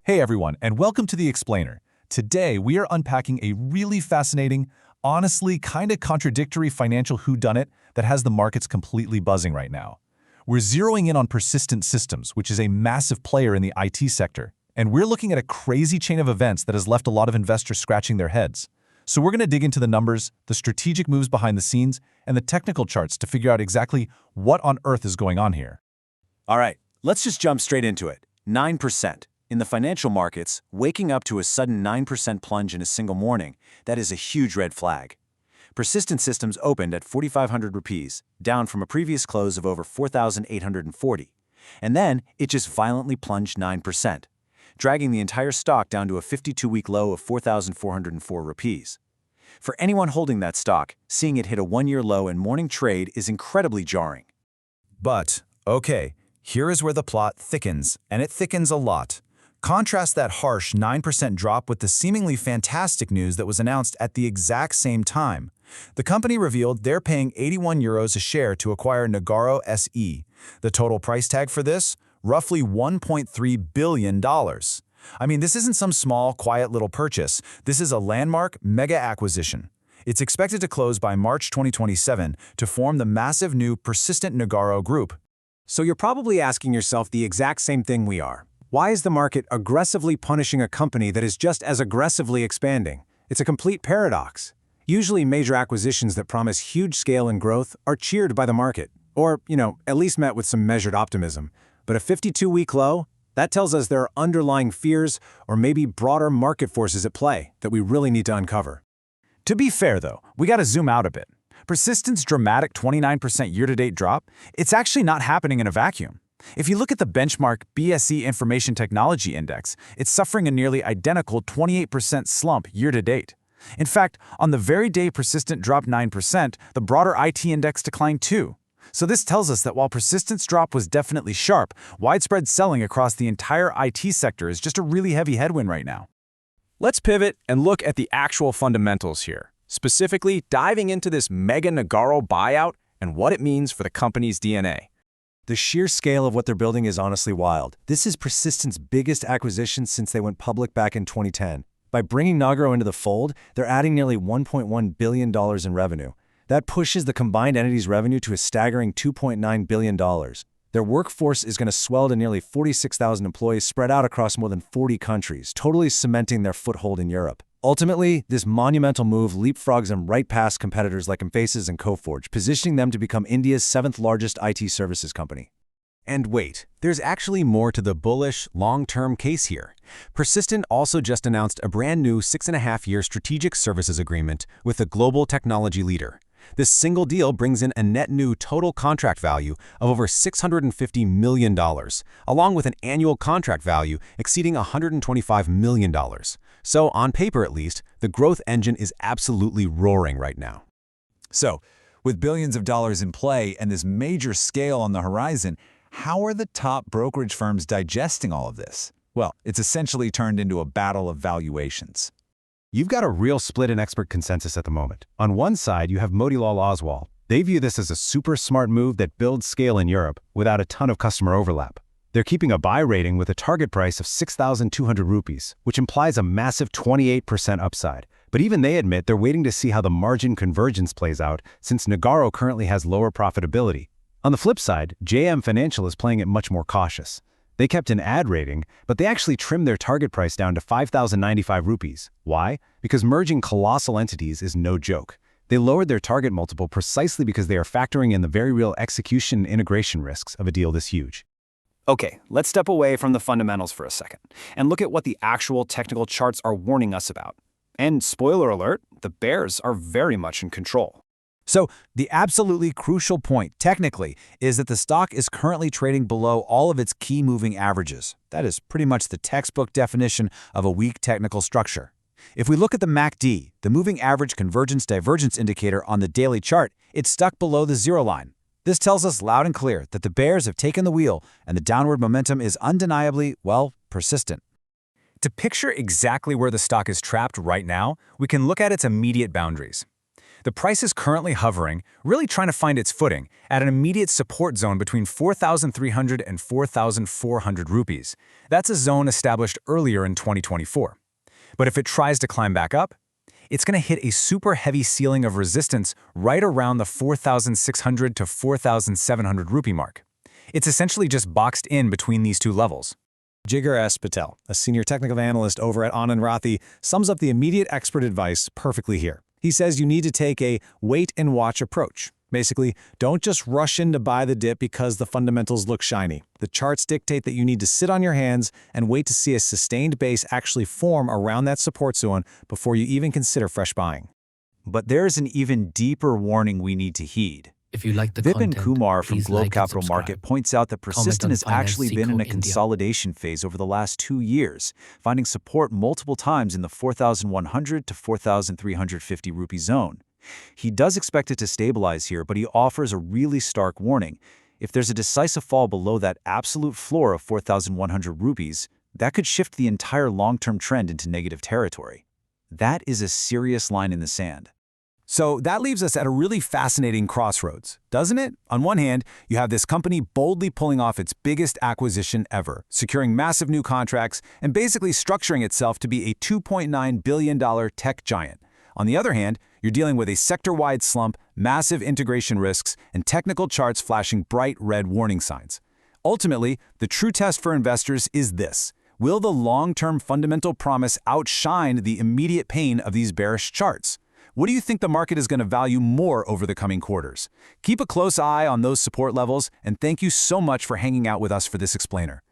Hey everyone, and welcome to The Explainer. Today, we are unpacking a really fascinating, honestly kinda contradictory financial whodunit that has the markets completely buzzing right now. We're zeroing in on Persistent Systems, which is a massive player in the IT sector, and we're looking at a crazy chain of events that has left a lot of investors scratching their heads. So we're going to dig into the numbers, the strategic moves behind the scenes, and the technical charts to figure out exactly what on earth is going on here. All right, let's just jump straight into it. 9%. In the financial markets, waking up to a sudden 9% plunge in a single morning, that is a huge red flag. Persistent Systems opened at 4,500 rupees, down from a previous close of over 4,840. And then it just violently plunged 9%, dragging the entire stock down to a 52-week low of 4,404 rupees. For anyone holding that stock, seeing it hit a one-year low in morning trade is incredibly jarring. But, okay, here is where the plot thickens, and it thickens a lot. Contrast that harsh 9% drop with the seemingly fantastic news that was announced at the exact same time. The company revealed they're paying €81 a share to acquire Nagarro SE. The total price tag for this? Roughly $1.3 billion. I mean, this isn't some small, quiet little purchase. This is a landmark, mega acquisition. It's expected to close by March 2027 to form the massive new Persistent-Nagarro Group. So you're probably asking yourself the exact same thing we are. Why is the market aggressively punishing a company that is just as aggressively expanding? It's a complete paradox. Usually major acquisitions that promise huge scale and growth are cheered by the market, or, at least met with some measured optimism. But a 52-week low? That tells us there are underlying fears or maybe broader market forces at play that we really need to uncover. To be fair, though, we gotta zoom out a bit. Persistent's dramatic 29% year-to-date drop, it's actually not happening in a vacuum. If you look at the benchmark BSE Information Technology Index, it's suffering a nearly identical 28% slump year-to-date. In fact, on the very day Persistent dropped 9%, the broader IT index declined too. So this tells us that while Persistent's drop was definitely sharp, widespread selling across the entire IT sector is just a really heavy headwind right now. Let's pivot and look at the actual fundamentals here, specifically diving into this mega Nagarro buyout and what it means for the company's DNA. The sheer scale of what they're building is honestly wild. This is Persistent's biggest acquisition since they went public back in 2010. By bringing Nagarro into the fold, they're adding nearly $1.1 billion in revenue. That pushes the combined entity's revenue to a staggering $2.9 billion. Their workforce is going to swell to nearly 46,000 employees spread out across more than 40 countries, totally cementing their foothold in Europe. Ultimately, this monumental move leapfrogs them right past competitors like Mphasis and Coforge, positioning them to become India's 7th largest IT services company. And wait, there's actually more to the bullish, long-term case here. Persistent also just announced a brand new 6.5-year strategic services agreement with a global technology leader. This single deal brings in a net new total contract value of over $650 million, along with an annual contract value exceeding $125 million. So, on paper at least, the growth engine is absolutely roaring right now. So, with billions of dollars in play and this major scale on the horizon, how are the top brokerage firms digesting all of this? Well, it's essentially turned into a battle of valuations. You've got a real split in expert consensus at the moment. On one side, you have Motilal Oswal. They view this as a super smart move that builds scale in Europe without a ton of customer overlap. They're keeping a buy rating with a target price of 6,200 rupees, which implies a massive 28% upside. But even they admit they're waiting to see how the margin convergence plays out, since Nagarro currently has lower profitability. On the flip side, JM Financial is playing it much more cautious. They kept an ad rating, but they actually trimmed their target price down to 5,095 rupees. Why? Because merging colossal entities is no joke. They lowered their target multiple precisely because they are factoring in the very real execution and integration risks of a deal this huge. Okay, let's step away from the fundamentals for a second and look at what the actual technical charts are warning us about. And spoiler alert, the bears are very much in control. So, the absolutely crucial point, technically, is that the stock is currently trading below all of its key moving averages. That is pretty much the textbook definition of a weak technical structure. If we look at the MACD, the moving average convergence divergence indicator on the daily chart, it's stuck below the zero line. This tells us loud and clear that the bears have taken the wheel and the downward momentum is undeniably, well, persistent. To picture exactly where the stock is trapped right now, we can look at its immediate boundaries. The price is currently hovering, really trying to find its footing, at an immediate support zone between 4,300 and 4,400 rupees. That's a zone established earlier in 2024. But if it tries to climb back up, it's going to hit a super heavy ceiling of resistance right around the 4,600 to 4,700 rupee mark. It's essentially just boxed in between these two levels. Jigar S. Patel, a senior technical analyst over at Anand Rathi, sums up the immediate expert advice perfectly here. He says you need to take a wait-and-watch approach. Basically, don't just rush in to buy the dip because the fundamentals look shiny. The charts dictate that you need to sit on your hands and wait to see a sustained base actually form around that support zone before you even consider fresh buying. But there's an even deeper warning we need to heed. If you like the Vipin content, Kumar from please Globe like and Capital subscribe. Market points out that Persistent on has actually been in a Finance Seco India. consolidation phase over the last 2 years, finding support multiple times in the 4,100 to 4,350 rupee zone. He does expect it to stabilize here, but he offers a really stark warning. If there's a decisive fall below that absolute floor of 4,100 rupees, that could shift the entire long-term trend into negative territory. That is a serious line in the sand. So that leaves us at a really fascinating crossroads, doesn't it? On one hand, you have this company boldly pulling off its biggest acquisition ever, securing massive new contracts and basically structuring itself to be a $2.9 billion tech giant. On the other hand, you're dealing with a sector-wide slump, massive integration risks, and technical charts flashing bright red warning signs. Ultimately, the true test for investors is this: will the long-term fundamental promise outshine the immediate pain of these bearish charts? What do you think the market is going to value more over the coming quarters? Keep a close eye on those support levels, and thank you so much for hanging out with us for this explainer.